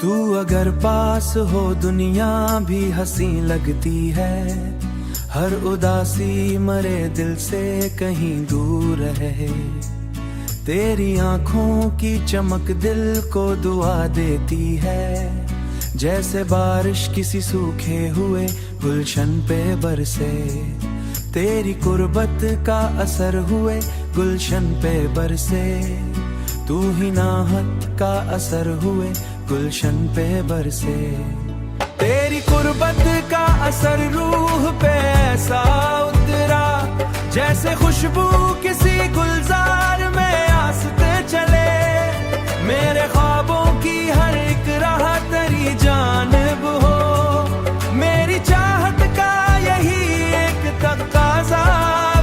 तू अगर पास हो दुनिया भी हंसी लगती है, हर उदासी मरे दिल से कहीं दूर रहे। तेरी आंखों की चमक दिल को दुआ देती है, जैसे बारिश किसी सूखे हुए गुलशन पे बरसे। तेरी कुर्बत का असर हुए गुलशन पे बरसे, तू ही नाहत का असर हुए गुलशन पे बरसे। तेरी कुर्बत का असर रूह पे ऐसा उतरा, जैसे खुशबू किसी गुलजार में आस्ते चले। मेरे ख्वाबों की हर एक राह तेरी जानिब हो, मेरी चाहत का यही एक तकाजा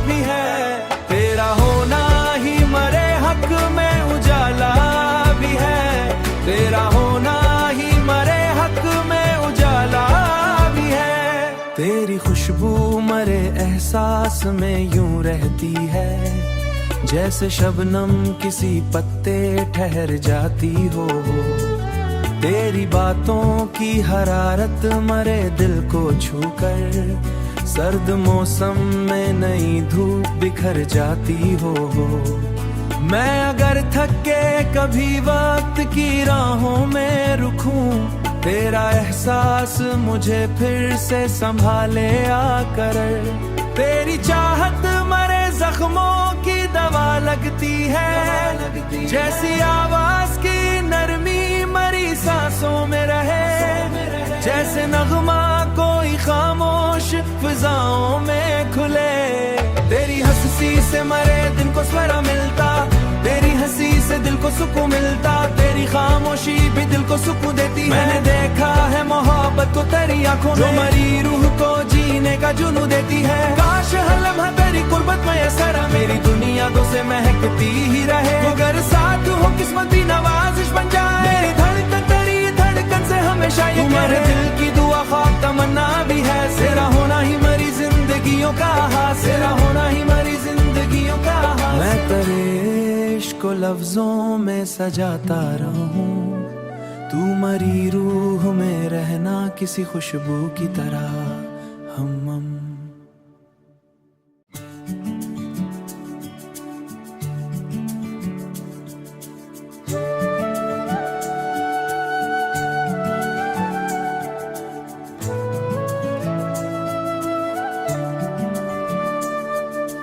भी है। तेरा होना ही मरे हक में उजाला भी है, तेरा होना ही मरे हक में उजाला भी है। तेरी खुशबू मरे एहसास में यूं रहती है, जैसे शबनम किसी पत्ते ठहर जाती हो। तेरी बातों की हरारत मरे दिल को छूकर, सर्द मौसम में नई धूप बिखर जाती हो। मैं अगर थक के कभी वक्त की राहों में रुकूं, तेरा एहसास मुझे फिर से संभाले आकर। तेरी चाहत मरे जख्मों की दवा लगती है, जैसी आवाज की नरमी मरी सांसों में रहे। जैसे नगमा कोई खामोश फिजाओं में खुले। तेरी हंसी से मरे दिन को स्वरा मिलता, तेरी हंसी से दिल को सुकून मिलता। तेरी खामोशी भी दिल को सुकून देती है। मैंने देखा है मोहब्बत को तेरी आंखों में, जो मरी रूह को जीने का जुनू देती है। काश हर लम्हा तेरी कुर्बत में असरा, मेरी दुनिया दो से महकती ही रहे। अगर साथ हो किस्मत भी नवाजिश बन जाए, मेरी धड़कन तेरी धड़कन से हमेशा ये मेरे दिल की दुआ ख्वाब तमन्ना भी है। तेरा होना ही मरी जिंदगियों का हाथ, तेरा होना ही मरी जिंदगियों का हाथ। मैं तेरे इश्क को लफ्जों में सजाता रहूं, तू मरी रूह में रहना किसी खुशबू की तरह। हम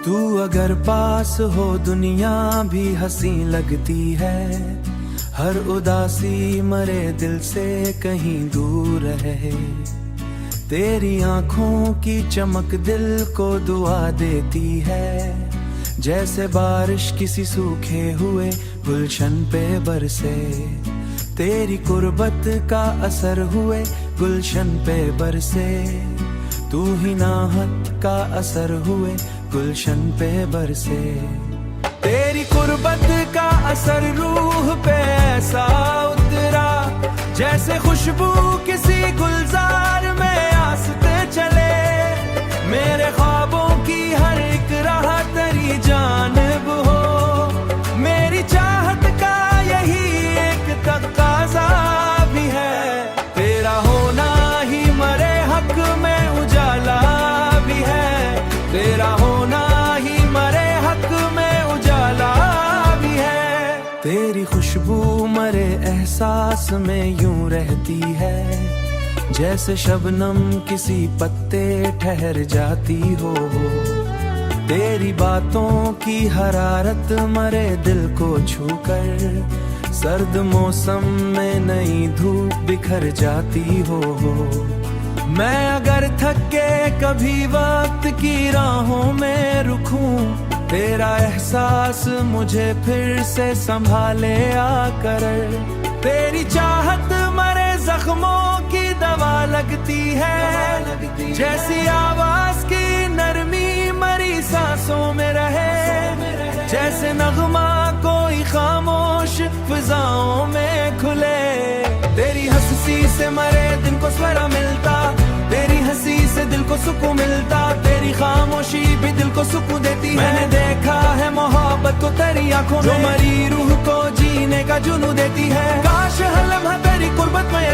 तू अगर पास हो दुनिया भी हंसी लगती है, हर उदासी मरे दिल से कहीं दूर रहे। तेरी आंखों की चमक दिल को दुआ देती है, जैसे बारिश किसी सूखे हुए गुलशन पे बरसे। तेरी कुर्बत का असर हुए गुलशन पे बरसे, तू ही नाहत का असर हुए गुलशन पे बरसे। तेरी कुर्बत का असर रूह पे ऐसा उतरा, जैसे खुशबू किसी गुलजार में आस्ते चले। मेरे ख्वाबों की हर एक राह तेरी जानिब हो, मेरी चाहत का यही एक तकाजा भी है। तेरा होना ही मरे हक में उजाला भी है, तेरा होना ही मरे हक में उजाला भी है। तेरी खुशबू मरे एहसास में यूं रहती है, जैसे शबनम किसी पत्ते ठहर जाती हो। तेरी बातों की हरारत मरे दिल को छूकर, सर्द मौसम में नई धूप बिखर जाती हो। मैं अगर थक के कभी वक्त की राहों में रुकूं, तेरा एहसास मुझे फिर से संभाले आकर। तेरी चाहत मरे जख्मों की दवा लगती है, जैसी आवाज की नरमी मरी सांसों में रहे। जैसे नगमा कोई खामोश फिजाओं में खुले। तेरी हंसी से मरे दिन को स्वरा मिलता, तेरी हंसी से दिल को सुकून मिलता। तेरी खामोशी भी दिल को सुकून देती है। मैंने देखा है मोहब्बत को तेरी आंखों में, जो मरी रूह को जीने का जुनू देती है। काश हर लम्हा तेरी कुर्बत में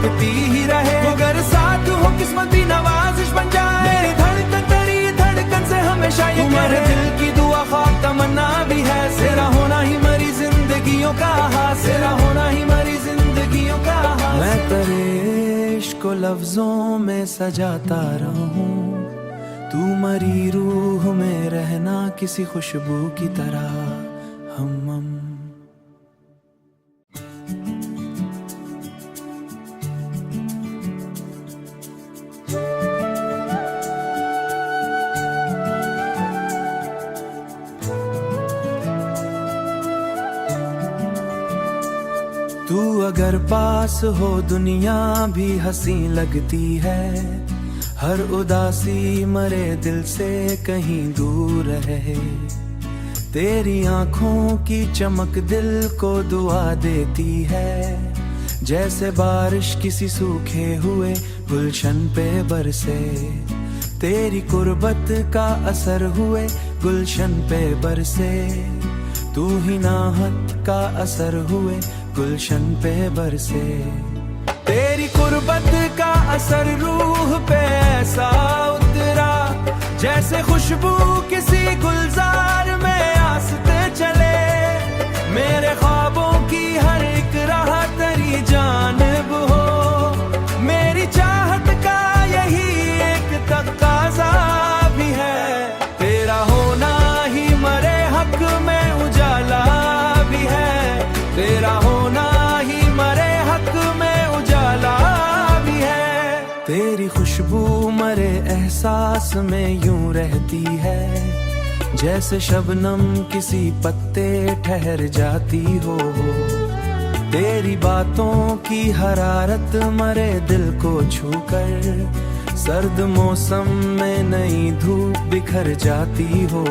महकती ही रहे। अगर साथ हो किस्मत भी नवाजिश बन जाए, मेरी धड़कन तेरी धड़कन से हमेशा ये मेरे दिल की दुआ ख्वाब तमन्ना भी है। तेरा होना ही मरी जिंदगियों का हाथ, तेरा होना ही मरी जिंदगियों का हाथ। मैं तेरे इश्क को लफ्जों में सजाता रहूं, तू मरी रूह में रहना किसी खुशबू की तरह हम। तू अगर पास हो दुनिया भी हंसी लगती है, हर उदासी मरे दिल से कहीं दूर रहे। तेरी आंखों की चमक दिल को दुआ देती है, जैसे बारिश किसी सूखे हुए गुलशन पे बरसे। तेरी कुर्बत का असर हुए गुलशन पे बरसे, तू ही नाहत का असर हुए गुलशन पे बरसे। तेरी कुर्बत का असर रूह पे ऐसा उतरा, जैसे खुशबू किसी गुलजार में आस्ते चले। मेरे ख्वाबों की हर एक राह तेरी जानिब हो, मेरी चाहत का यही एक तकाजा भी है। तेरा होना ही मरे हक में उजाला भी है, तेरा होना ही मरे हक में उजाला भी है। तेरी खुशबू मरे एहसास में यूं रहती है, जैसे शबनम किसी पत्ते ठहर जाती हो। तेरी बातों की हरारत मरे दिल को छूकर, सर्द मौसम में नई धूप बिखर जाती हो।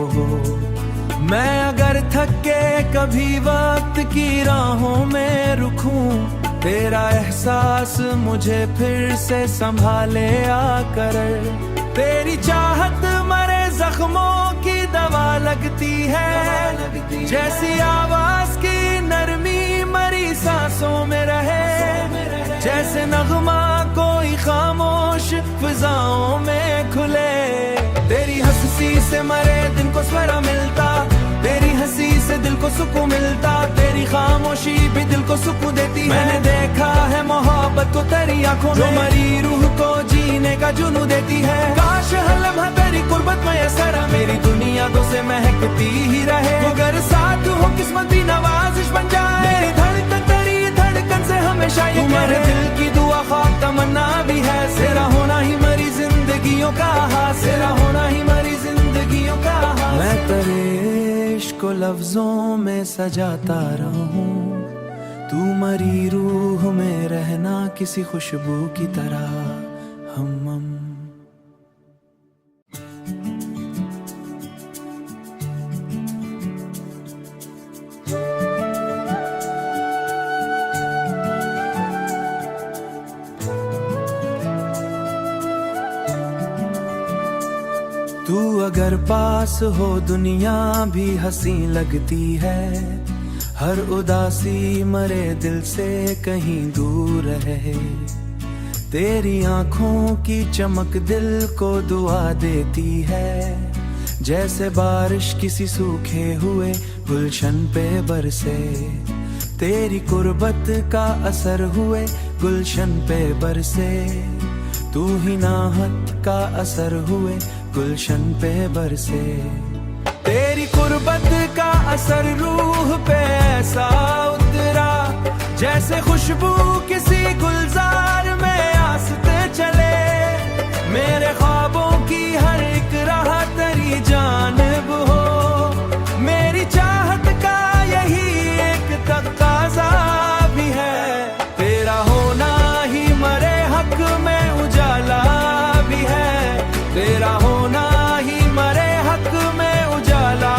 मैं अगर थक के कभी वक्त की राहों में रुकूं, तेरा एहसास मुझे फिर से संभाले आकर। तेरी चाहत मरे जख्मों की दवा लगती है, जैसी आवाज की नरमी मरी सांसों में रहे। जैसे नगमा कोई खामोश फिजाओं में खुले, तेरी हंसी से मरे दिन को स्वरा मिलता, तेरी हंसी से दिल को सुकून मिलता। तेरी खामोशी भी दिल को सुकून देती है। मैंने देखा है मोहब्बत को तेरी आंखों में, जो मरी रूह को जीने का जुनू देती है। काश हर लम्हा तेरी कुर्बत में असरा, मेरी दुनिया दो से महकती ही रहे। अगर साथ हो किस्मत भी नवाजिश बन जाए, मेरी धड़कन तेरी धड़कन से हमेशा ये मेरे दिल की दुआ ख्वाब तमन्ना भी है। तेरा होना ही मरी जिंदगियों का हाथ, तेरा होना ही मरी जिंदगियों का हाथ। मैं तेरे इश्क को लफ्जों में सजाता रहूं, तू मरी रूह में रहना किसी खुशबू की तरह हम। तू अगर पास हो दुनिया भी हंसी लगती है, हर उदासी मरे दिल से कहीं दूर रहे। तेरी आंखों की चमक दिल को दुआ देती है, जैसे बारिश किसी सूखे हुए गुलशन पे बरसे। तेरी कुर्बत का असर हुए गुलशन पे बरसे, तू ही नाहत का असर हुए गुलशन पे बरसे। तेरी कुर्बत का असर रूह पे ऐसा उतरा, जैसे खुशबू किसी गुलजार में आस्ते चले। मेरे ख्वाबों की हर एक राह तेरी जानिब हो, मेरी चाहत का यही एक तकाजा भी है। तेरा होना ही मरे हक में उजाला भी है, तेरा होना ही मरे हक में उजाला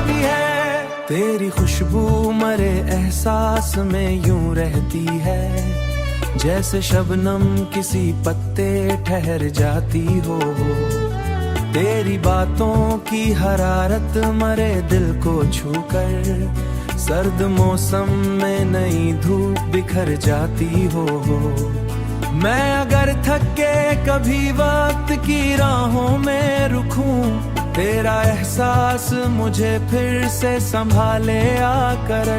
भी है। तेरी खुशबू मरे एहसास में यूं रहती है, जैसे शबनम किसी पत्ते ठहर जाती हो। तेरी बातों की हरारत मरे दिल को छूकर, सर्द मौसम में नई धूप बिखर जाती हो। मैं अगर थक के कभी वक्त की राहों में रुकूं, तेरा एहसास मुझे फिर से संभाले आकर।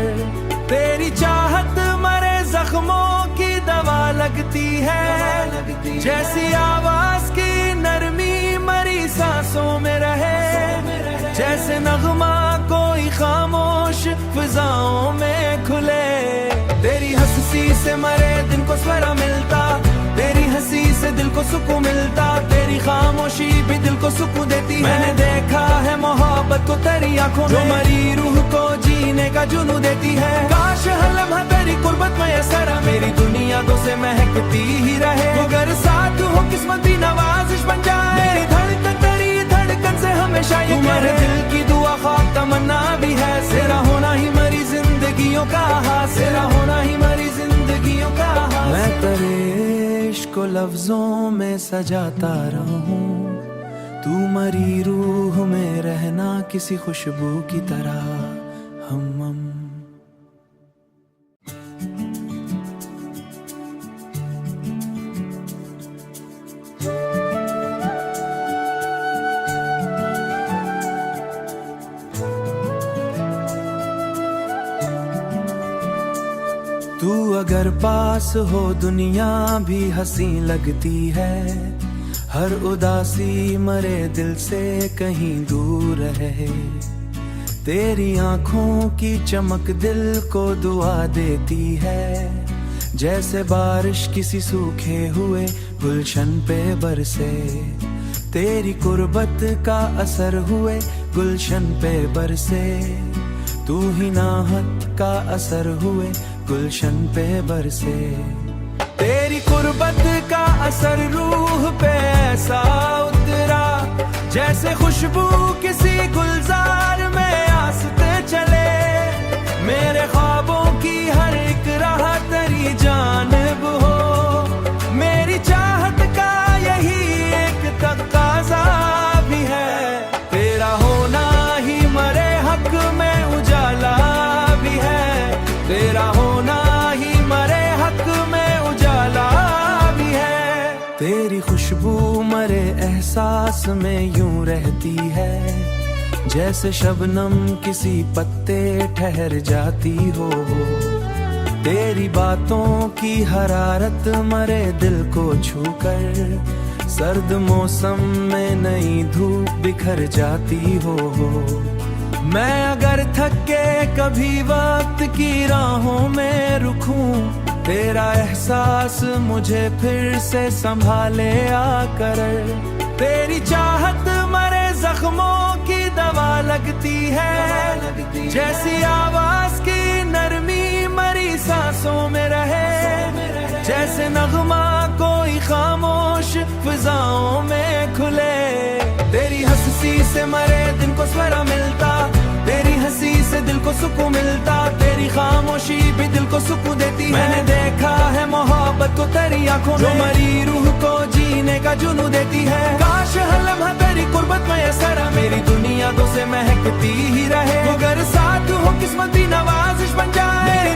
तेरी चाहत मरे जख्मों की दवा लगती है, जैसी आवाज की नरमी मरी सांसों में रहे, जैसे नगमा कोई खामोश फिजाओं में खुले। तेरी हंसी से मरे दिन को स्वरा मिलता, तेरी हंसी से दिल को सुकून मिलता, तेरी खामोशी भी दिल को सुकून देती है। मैंने देखा है मोहब्बत को तेरी आंखों में, जो मरी रूह को जीने का जुनू देती है। काश हर लम्हा तेरी कुर्बत में ये सरा मेरी दुनिया दो से महकती ही रहे। अगर साथ हो किस्मत भी नवाजिश बन जाए, मेरी धड़कन तेरी धड़कन से हमेशा ये मेरे दिल की दुआ ख्वाब तमन्ना भी है। तेरा होना ही मरी जिंदगियों का हाथ, तेरा होना ही मरी जिंदगियों का हाथ। मैं तेरे इश्क को लफ्जों में सजाता रहूं, तू मरी रूह में रहना किसी खुशबू की तरह हम। तू अगर पास हो दुनिया भी हंसी लगती है, हर उदासी मरे दिल से कहीं दूर रहे। तेरी आंखों की चमक दिल को दुआ देती है, जैसे बारिश किसी सूखे हुए गुलशन पे बरसे। तेरी कुर्बत का असर हुए गुलशन पे बरसे, तू ही नाहत का असर हुए गुलशन पे बरसे। तेरी कुर्बत का असर रूह पे ऐसा उतरा, जैसे खुशबू किसी गुलजार में आस्ते चले। मेरे ख्वाबों की हर एक राह तेरी जानिब हो, मेरी चाहत का यही एक तकाजा भी है। तेरा होना ही मरे हक में उजाला भी है, तेरा होना ही मरे हक में उजाला भी है। तेरी खुशबू मरे एहसास में यूं रहती है, जैसे शबनम किसी पत्ते ठहर जाती हो। तेरी बातों की हरारत मरे दिल को छूकर, सर्द मौसम में नई धूप बिखर जाती हो। मैं अगर थक के कभी वक्त की राहों में रुकूं, तेरा एहसास मुझे फिर से संभाले आकर। तेरी चाहत मरे जख्मों की दवा लगती है, जैसी आवाज की नरमी मरी सांसों में रहे, जैसे नगमा कोई खामोश फिजाओं में खुले। तेरी हंसी से मरे दिन को स्वरा मिलता, तेरी हंसी से दिल को सुकून मिलता, तेरी खामोशी भी दिल को सुकून देती है। मैंने देखा है मोहब्बत को तेरी आंखों में, जो मरी रूह को जीने का जुनू देती है। काश हर लम्हा तेरी कुर्बत में ये सरा मेरी दुनिया दो से महकती ही रहे। अगर साथ हो किस्मत भी नवाजिश बन जाए, मेरी